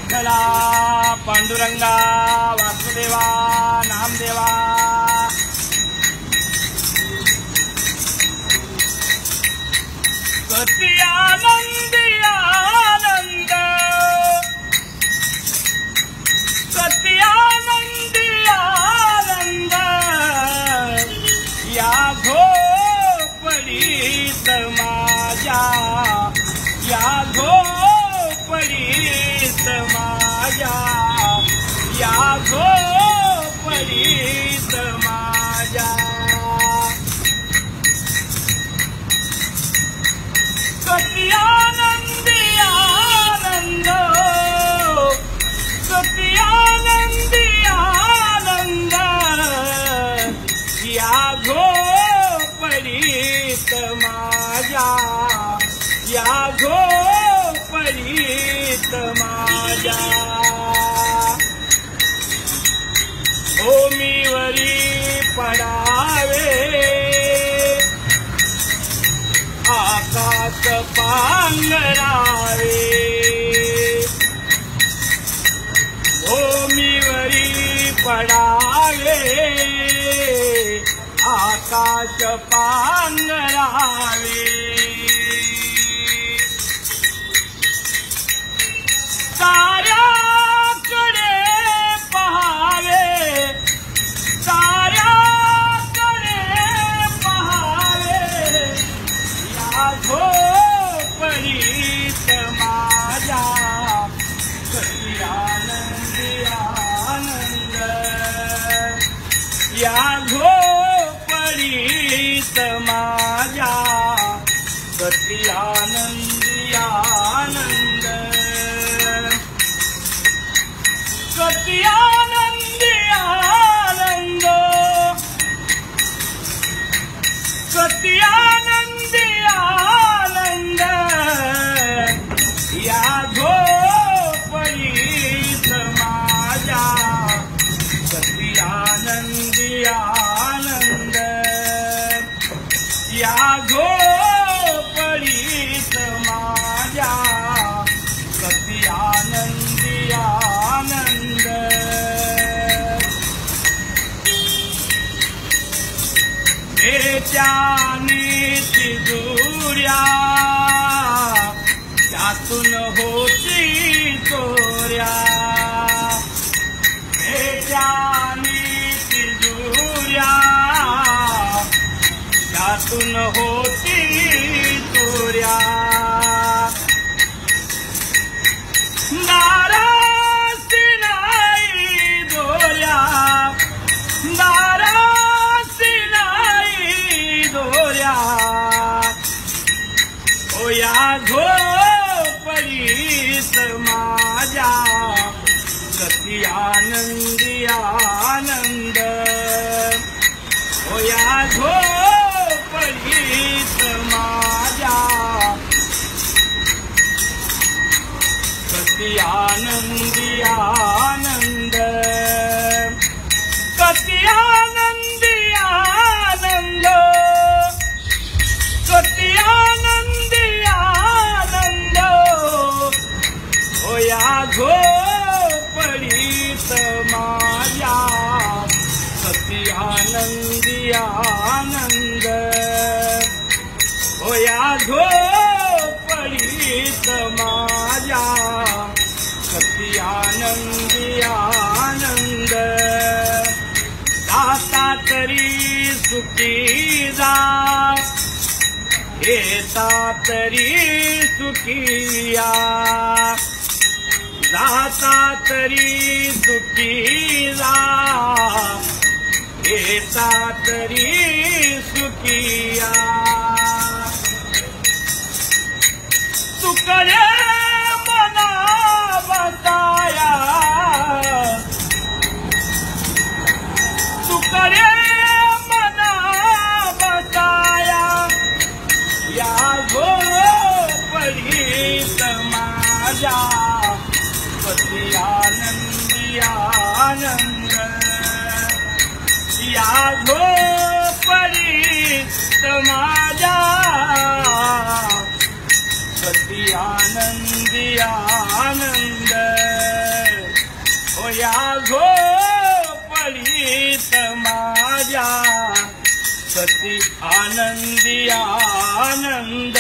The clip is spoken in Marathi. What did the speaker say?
विठ्ठला पांडुरंगा वासुदेवा नामदेवा कति आनंदी आनंद कति आनंदी आनंद या झोपडीत माझ्या या झोपडीत माझ्या या झोपडीत माझ्या कति आनंदी आनंद कति आनंदी आनंद या झोपडीत माझ्या या झोपडीत माझ्या भूमीवरी पडावे आकाश पांघरावे भूमीवरी पडावे आकाश पांघरावे साऱ्याकडे पहावे साऱ्याकडे पहावे या झोपडीत माझ्या कति आनंदी आनंद या झोपडीत माझ्या कति आनंदी आनंद कति आनंदी आनंद कति आनंदी आनंद या झोपडीत माझ्या कति आनंदी आनंद या झोपडीत माझ्या कति आनंदी आनंद त्याने तिजोऱ्या त्यातून होती चोऱ्या त्याने तिजोऱ्या त्यातून होती चोऱ्या दारासी नाही दोऱ्या दारासी नाही दोऱ्या ओ या झोपडीत माझ्या कति आनंदी आनंद ओ या झोपडीत माझ्या कति आनंदी आनंद कति आनंदी आनंद कति आनंदी आनंद ओ या झोपडीत माझ्या कति आनंदी आनंद ओ या झोपडीत माझ्या कति आनंदी आनंद जाता तरी सुखी जा येता तरी सुखिया जाता तरी सुखी जा येता तरी सुखिया तुकडे मना बताया तुकडे मना बताया या झोपडीत माझ्या कति आनंदी आनंद या झोपडीत माझ्या कति आनंदी आनंद या झोपडीत माझ्या सती आनंदी आनंद